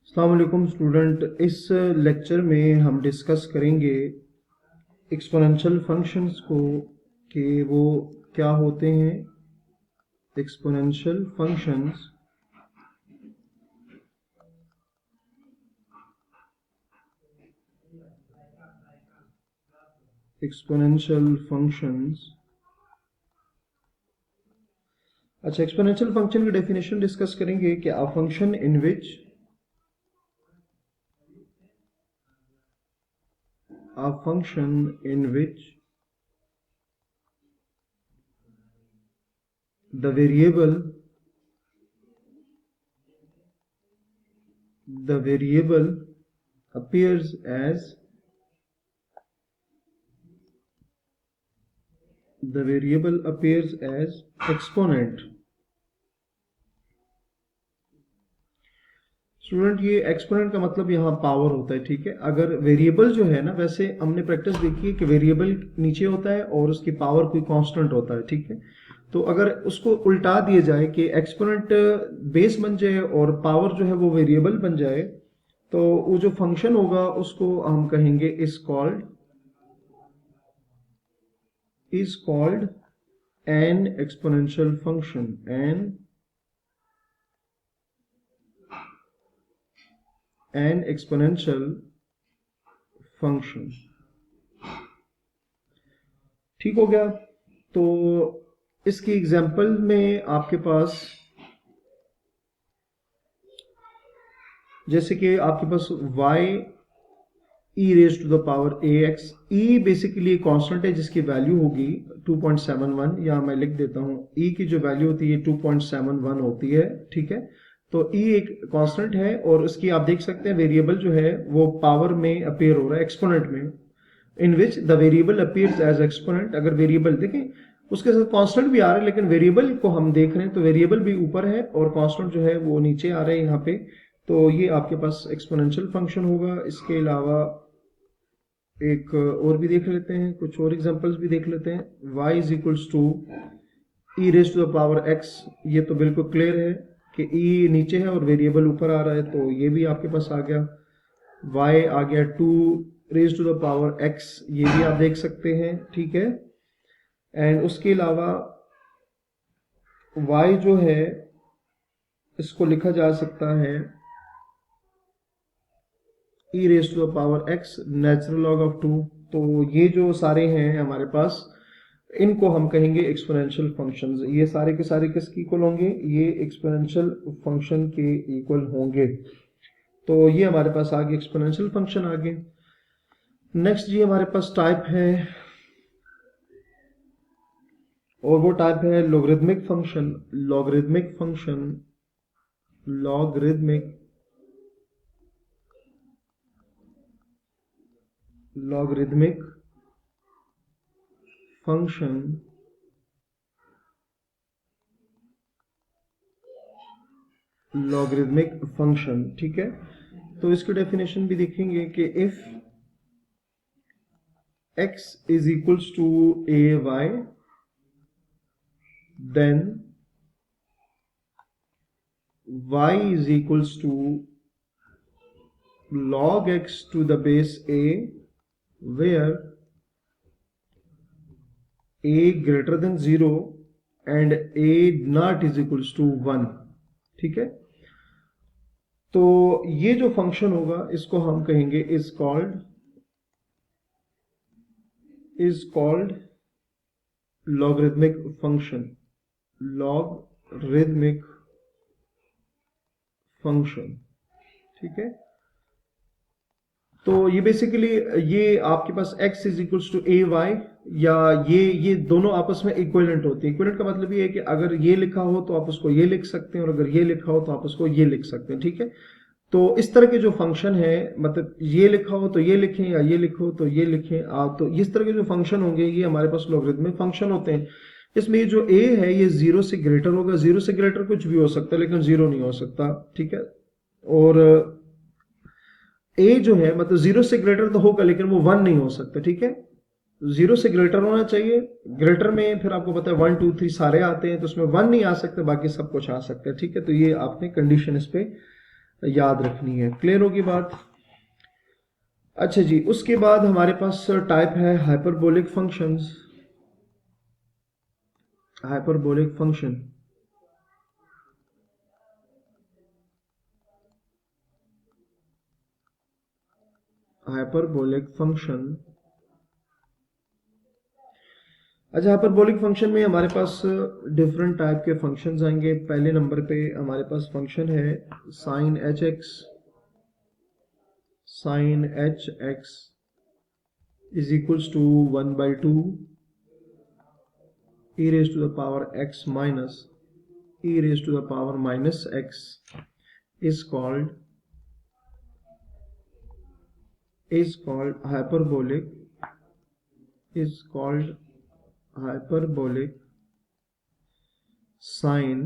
अस्सलाम वालेकुम स्टूडेंट। इस लेक्चर में हम डिस्कस करेंगे एक्सपोनेंशियल फंक्शंस को कि वो क्या होते हैं। एक्सपोनेंशियल फंक्शंस अच्छा, एक्सपोनेंशियल फंक्शन की डेफिनेशन डिस्कस करेंगे कि a function in which the variable appears as exponent। Student, ये एक्सपोनेंट का मतलब यहाँ पावर होता है, ठीक है। अगर वेरिएबल जो है ना, वैसे हमने प्रैक्टिस देखी है कि वेरिएबल नीचे होता है और उसकी पावर कोई कांस्टेंट होता है, ठीक है। तो अगर उसको उल्टा दिया जाए कि एक्सपोनेंट बेस बन जाए और पावर जो है वो वेरिएबल बन जाए, तो वो जो फंक्शन होगा उसको हम कहेंगे is called an exponential function. N exponential function, ठीक हो गया। तो इसकी एग्जांपल में आपके पास, जैसे कि आपके पास y e raise to the power ax, e basically constant है जिसकी वैल्यू होगी 2.71, या मैं लिख देता हूं e की जो वैल्यू होती है 2.71 होती है, ठीक है। तो e एक कांस्टेंट है और उसकी आप देख सकते हैं वेरिएबल जो है वो पावर में अपीयर हो रहा है, एक्सपोनेंट में, in which the variable appears as exponent. अगर वेरिएबल देखें उसके साथ कांस्टेंट भी आ रहा है, लेकिन वेरिएबल को हम देख रहे हैं तो वेरिएबल भी ऊपर है और कांस्टेंट जो है वो नीचे आ रहे हैं यहाँ पे। तो ये आपके पास एक्सपोनेंशियल फंक्शन होगा। इसके अलावा एक और भी देख लेते हैं, कुछ और एग्जांपल्स भी देख लेते हैं। y is equals to E raise to the power x, ये तो बिल्कुल क्लियर है कि e नीचे है और वेरिएबल ऊपर आ रहा है, तो ये भी आपके पास आ गया। y आ गया 2 raise to the power x, ये भी आप देख सकते हैं, ठीक है। एंड उसके अलावा y जो है इसको लिखा जा सकता है e raise to the power x natural log of 2। तो ये जो सारे हैं हमारे पास, इनको हम कहेंगे एक्सपोनेंशियल फंक्शंस। ये सारे के सारे किसके इक्वल होंगे? ये एक्सपोनेंशियल फंक्शन के इक्वल होंगे। तो ये हमारे पास आगे एक्सपोनेंशियल फंक्शन आगे। नेक्स्ट जी हमारे पास टाइप है, और वो टाइप है लॉगरिदमिक फंक्शन। लॉगरिदमिक फंक्शन, ठीक है। तो इसकी डेफिनेशन भी देखेंगे कि if x is equals to ay, then y is equals to log x to the base a, where a greater than 0 and a not is equals to 1, ठीक है। तो ये जो फंक्शन होगा इसको हम कहेंगे इज कॉल्ड लॉगरिदमिक फंक्शन, ठीक है। तो ये बेसिकली ये आपके पास x is equals to A Y, या ये दोनों आपस में इक्विवेलेंट होते हैं। इक्विवेलेंट का मतलब ये है कि अगर ये लिखा हो तो आप उसको ये लिख सकते हैं, और अगर ये लिखा हो तो आप उसको ये लिख सकते हैं, ठीक है। तो इस तरह के जो फंक्शन है, मतलब ये लिखा हो तो ये लिखें या ये लिखो तो ये लिखें आप, तो इस तरह के जो फंक्शन होंगे ये हमारे पास लॉगरिदमिक फंक्शन होते हैं। इसमें ये जो a है ये 0 से ग्रेटर होगा। 0 से ग्रेटर कुछ भी हो सकता है लेकिन 0 नहीं हो सकता, ठीक है। और a जो है मतलब 0 से ग्रेटर तो होगा लेकिन वो 1 नहीं हो सकता, ठीक है। 0 से ग्रेटर होना चाहिए। ग्रेटर में फिर आपको पता है 1 2 3 सारे आते हैं, तो उसमें 1 नहीं आ सकते, बाकी सब कुछ आ सकता है, ठीक है। तो ये आपने कंडीशन इस पे याद रखनी है। क्लियर होगी बात? अच्छा जी, उसके बाद हमारे पास टाइप है hyperbolic functions. Hyperbolic function, hyperbolic function. अच्छा, हाइपरबोलिक फंक्शन में हमारे पास डिफरेंट टाइप के फंक्शंस आएंगे। पहले नंबर पे हमारे पास फंक्शन है sine H X. Sine H X is equals to 1/2 e raised to the power x minus e raised to the power minus x is called hyperbolic, is called hyperbolic sine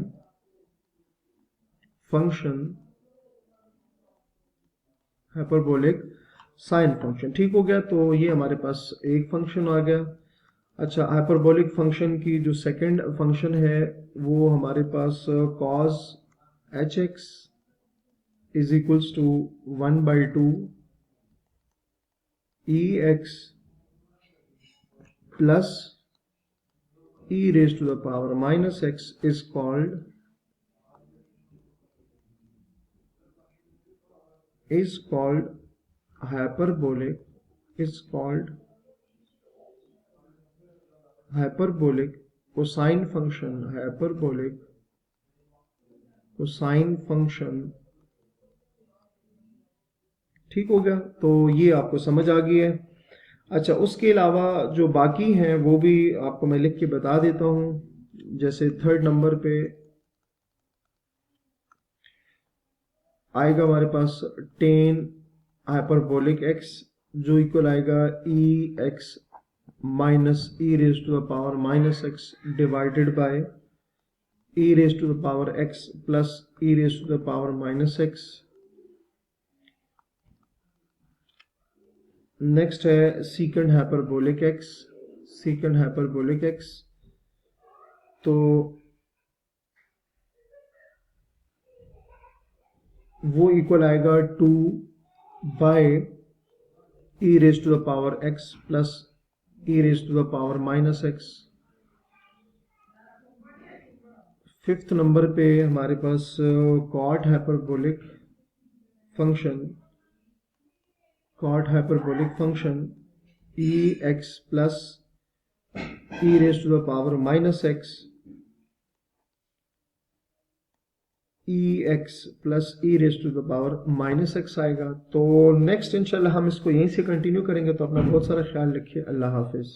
function, hyperbolic sine function. ठीक हो गया, तो ये हमारे पास एक function आ गया। अच्छा, hyperbolic function की जो सेकंड फंक्शन है वो हमारे पास cos H X is equals to 1/2 e x plus e raised to the power minus x is called hyperbolic, is called hyperbolic cosine function, hyperbolic cosine function। ठीक हो गया, तो ये आपको समझ आ गई है। अच्छा, उसके अलावा जो बाकी हैं वो भी आपको मैं लिख के बता देता हूं। जैसे थर्ड नंबर पे आएगा हमारे पास टेन हाइपरबोलिक एक्स, जो इक्वल आएगा E X minus E raise to the power minus X divided by E raise to the power X plus E raise to the power minus X. Next है secant hyperbolic X, secant hyperbolic X, तो वो equal आएगा 2 by E raise to the power X plus E raise to the power minus X. Fifth number पे हमारे पास cot hyperbolic function, cot hyperbolic function E X plus E raise to the power minus X, E X plus E raise to the power minus X आएगा। तो next इंशाल्लाह हम इसको यहीं से continue करेंगे। तो अपना बहुत सारा ख्याल रखिए। अल्लाह हाफिज।